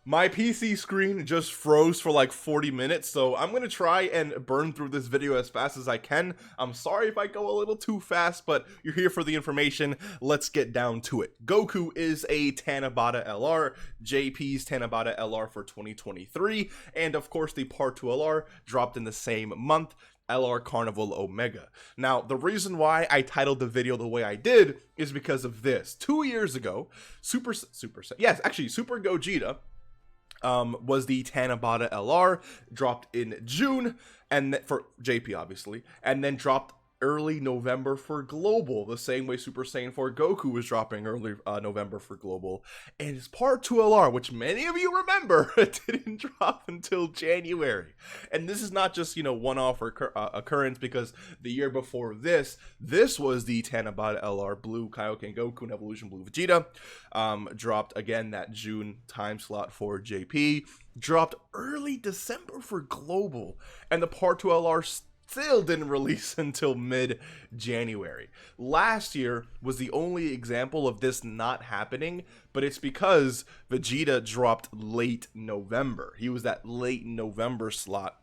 My PC screen just froze for like 40 minutes, so I'm gonna try and burn through this video as fast as I can. I'm sorry if I go a little too fast, but you're here for the information. Let's get down to it. Goku is a Tanabata LR, JP's Tanabata LR for 2023, and of course the Part 2 LR dropped in the same month. LR Carnival Omega. Now, the reason why I titled the video the way I did is because of this. 2 years ago, Super Gogeta was the Tanabata LR, dropped in June, and for JP obviously, and then dropped early November for Global, the same way Super Saiyan 4 Goku was dropping early November for Global. And his Part 2 LR, which many of you remember, didn't drop until January. And this is not just, one-off occurrence, because the year before this was the Tanabata LR Blue Kaioken Goku and Evolution Blue Vegeta, dropped again that June time slot for JP, dropped early December for Global, and the Part 2 LR still didn't release until mid-January. Last year was the only example of this not happening, but it's because Vegeta dropped late November. He was that late November slot,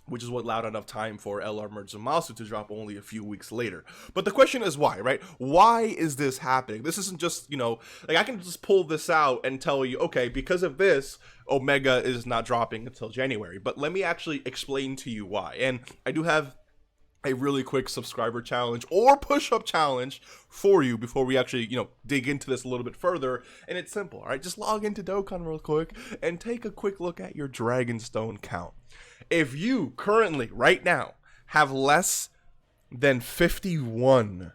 which is what allowed enough time for LR Merge Zamasu to drop only a few weeks later. But the question is why, right? Why is this happening? This isn't just, like I can just pull this out and tell you, okay, because of this, Omega is not dropping until January. But let me actually explain to you why. And I do have a really quick subscriber challenge or push-up challenge for you before we actually, dig into this a little bit further. And it's simple, all right? Just log into Dokkan real quick and take a quick look at your Dragonstone count. If you currently, right now, have less than 51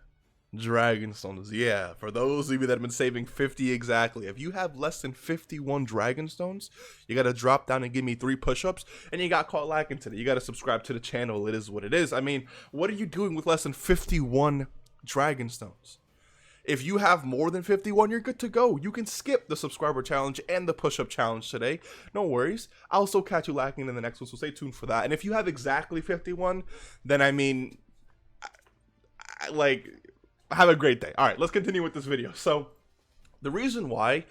Dragonstones, yeah, for those of you that have been saving 50 exactly, if you have less than 51 Dragonstones, you gotta drop down and give me 3 push-ups, and you got caught lacking today. You gotta subscribe to the channel. It is what it is. I mean, what are you doing with less than 51 Dragonstones? If you have more than 51, you're good to go. You can skip the subscriber challenge and the push-up challenge today. No worries. I'll also catch you lacking in the next one, so stay tuned for that. And if you have exactly 51, then I mean, have a great day. All right, let's continue with this video. So the reason why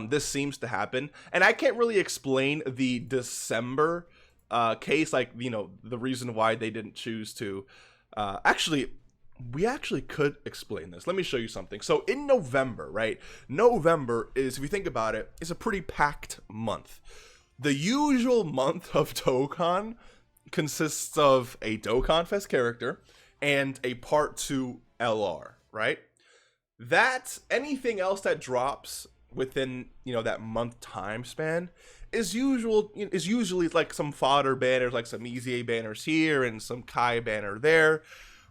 this seems to happen, and I can't really explain the December case, the reason why they didn't choose to we actually could explain this. Let me show you something. So in November, right? November is, if you think about it, is a pretty packed month. The usual month of Dokkan consists of a Dokkan Fest character and a Part 2 LR, right? Anything else that drops within, that month time span is usually like some fodder banners, like some EZA banners here and some Kai banner there.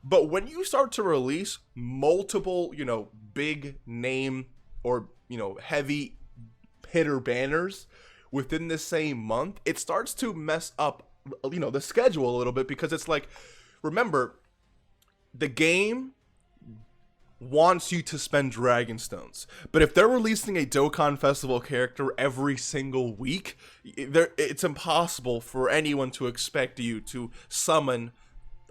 But when you start to release multiple, big name or, heavy hitter banners within the same month, it starts to mess up, the schedule a little bit, because it's like, remember, the game wants you to spend Dragonstones, but if they're releasing a Dokkan Festival character every single week, it's impossible for anyone to expect you to summon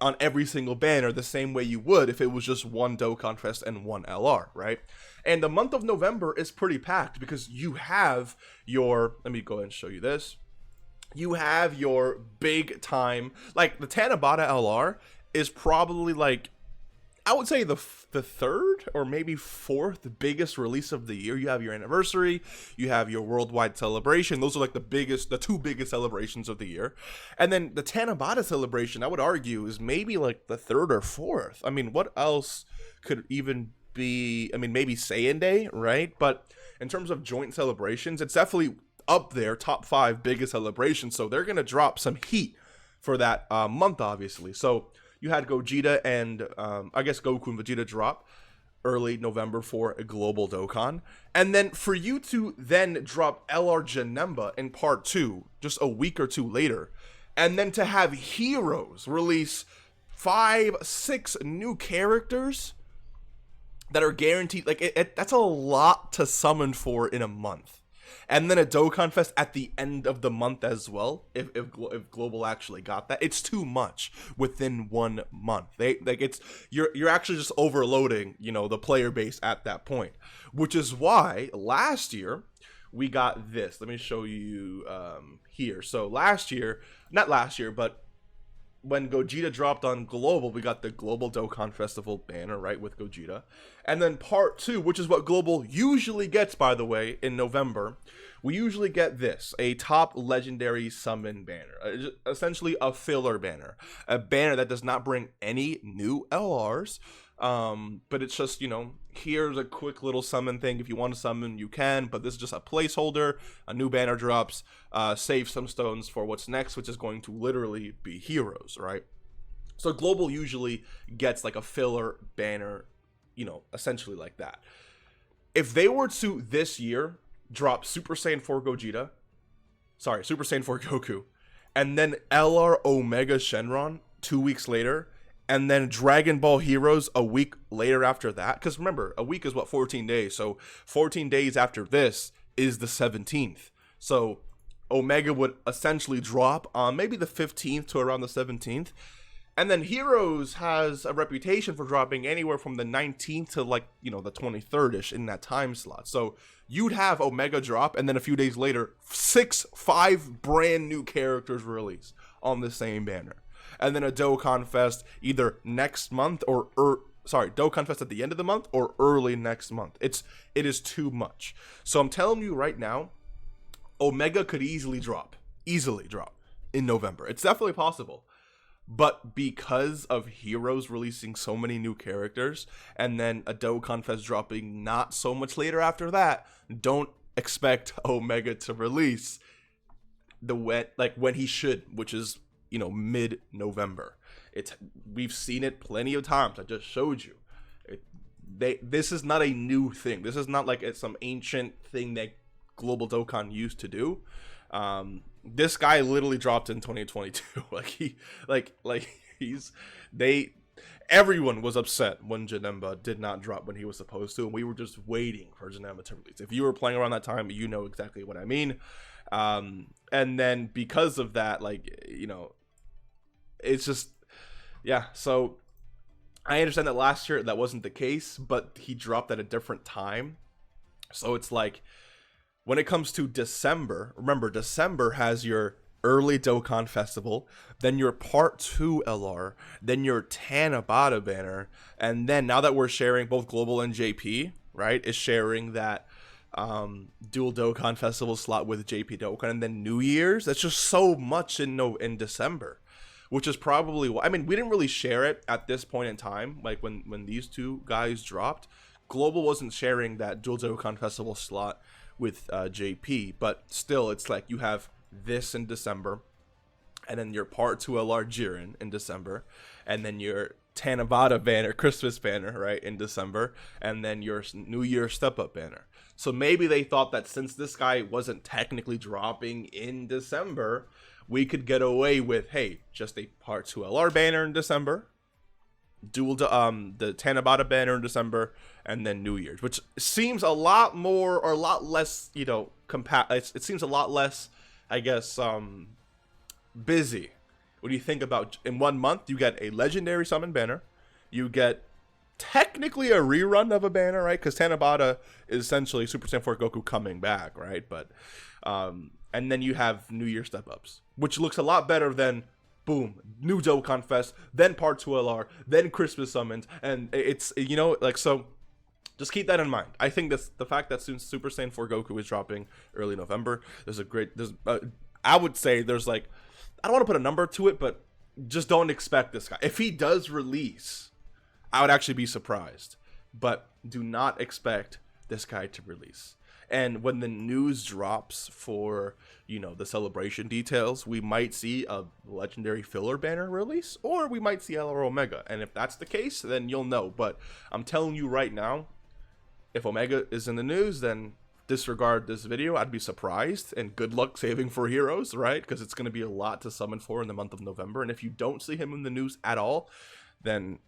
on every single banner the same way you would if it was just one Dokkan Fest and one LR, right? And the month of November is pretty packed because you have your, let me go ahead and show you this. You have your big time, like the Tanabata LR is probably like, I would say the third or maybe fourth biggest release of the year. You have your anniversary, you have your worldwide celebration. Those are like the 2 biggest celebrations of the year. And then the Tanabata celebration, I would argue, is maybe like the 3rd or 4th. I mean, what else could even be? I mean, maybe Saiyan Day, right? But in terms of joint celebrations, it's definitely up there, top 5 biggest celebrations. So they're going to drop some heat for that month, obviously. So you had Gogeta and I guess Goku and Vegeta drop early November for a global Dokkan. And then for you to then drop LR Janemba in Part 2 just a week or 2 later, and then to have Heroes release 5, 6 new characters that are guaranteed, that's a lot to summon for in a month. And then a Dokkan Fest at the end of the month as well. If Global actually got that, it's too much within 1 month. You're actually just overloading, the player base at that point. Which is why last year we got this. Let me show you here. So not last year, but when Gogeta dropped on Global, we got the Global Dokkan Festival banner, right, with Gogeta. And then part 2, which is what Global usually gets, by the way, in November, we usually get this, a top legendary summon banner, essentially a filler banner, a banner that does not bring any new LRs, but it's just, here's a quick little summon thing. If you want to summon, you can, but this is just a placeholder. A new banner drops, save some stones for what's next, which is going to literally be heroes, right? So Global usually gets like a filler banner, essentially like that. If they were to this year drop Super Saiyan 4 Goku, and then LR Omega Shenron 2 weeks later, and then Dragon Ball Heroes a week later after that, because remember, a week is 14 days, so 14 days after this is the 17th. So Omega would essentially drop on maybe the 15th to around the 17th. And then Heroes has a reputation for dropping anywhere from the 19th to the 23rd-ish in that time slot. So you'd have Omega drop, and then a few days later, 5 brand new characters release on the same banner. And then a Dokkan Fest either next month Dokkan Fest at the end of the month or early next month. It is too much. So I'm telling you right now, Omega could easily drop in November. It's definitely possible. But because of Heroes releasing so many new characters, and then a Dokkan Fest dropping not so much later after that, don't expect Omega to release when he should, which is mid-November. We've seen it plenty of times. I just showed you. This is not a new thing. This is not like it's some ancient thing that Global Dokkan used to do. This guy literally dropped in 2022. Everyone was upset when Janemba did not drop when he was supposed to, and we were just waiting for Janemba to release. If you were playing around that time, you know exactly what I mean. And then because of that, it's just, yeah. So I understand that last year that wasn't the case, but he dropped at a different time. So it's like, when it comes to December, remember, December has your early Dokkan Festival, then your Part 2 LR, then your Tanabata banner, and then now that we're sharing both Global and JP, right, is sharing that dual Dokkan Festival slot with JP Dokkan, and then New Year's. That's just so much in December, which is probably why. I mean, we didn't really share it at this point in time, like when these two guys dropped. Global wasn't sharing that dual Dokkan Festival slot with JP, but still, it's like you have this in December, and then your Part 2 LR Jiren in December, and then your Tanabata banner, Christmas banner, right, in December, and then your New Year Step Up banner. So maybe they thought that since this guy wasn't technically dropping in December, we could get away with, hey, just a Part 2 LR banner in December, the Tanabata banner in December, and then New Year's, which seems a lot more or a lot less, it seems a lot less, I guess, busy. When you think about in 1 month, you get a legendary summon banner, you get technically a rerun of a banner, right? Because Tanabata is essentially Super Saiyan 4 Goku coming back, right? But and then you have New Year step ups, which looks a lot better than boom, new Dokkan Fest, then Part 2 LR, then Christmas summons, and it's so. Just keep that in mind. I think the fact that soon Super Saiyan 4 Goku is dropping early November, I would say there's I don't want to put a number to it, but just don't expect this guy. If he does release, I would actually be surprised, but do not expect this guy to release. And when the news drops for, the celebration details, we might see a legendary filler banner release, or we might see LR Omega. And if that's the case, then you'll know. But I'm telling you right now, if Omega is in the news, then disregard this video. I'd be surprised, and good luck saving for Heroes, right? Because it's going to be a lot to summon for in the month of November. And if you don't see him in the news at all, then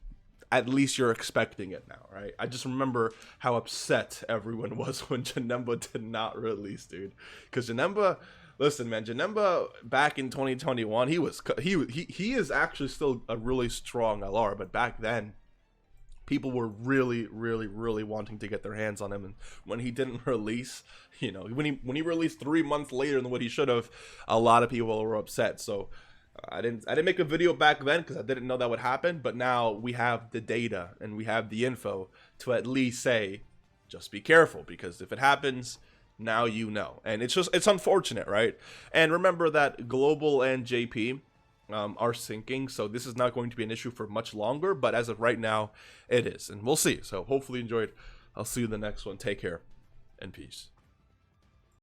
at least you're expecting it now, right? I just remember how upset everyone was when Janemba did not release, dude. Because Janemba, listen, man, Janemba back in 2021, he is actually still a really strong LR, but back then, people were really, really, really wanting to get their hands on him, and when he didn't release, you know, when he released 3 months later than what he should have, a lot of people were upset. So I didn't make a video back then because I didn't know that would happen, but now we have the data and we have the info to at least say, just be careful, because if it happens, now you know. And it's unfortunate, right? And remember that Global and JP are syncing, so this is not going to be an issue for much longer, but as of right now, it is, and we'll see. So hopefully you enjoyed. I'll see you in the next one. Take care and peace.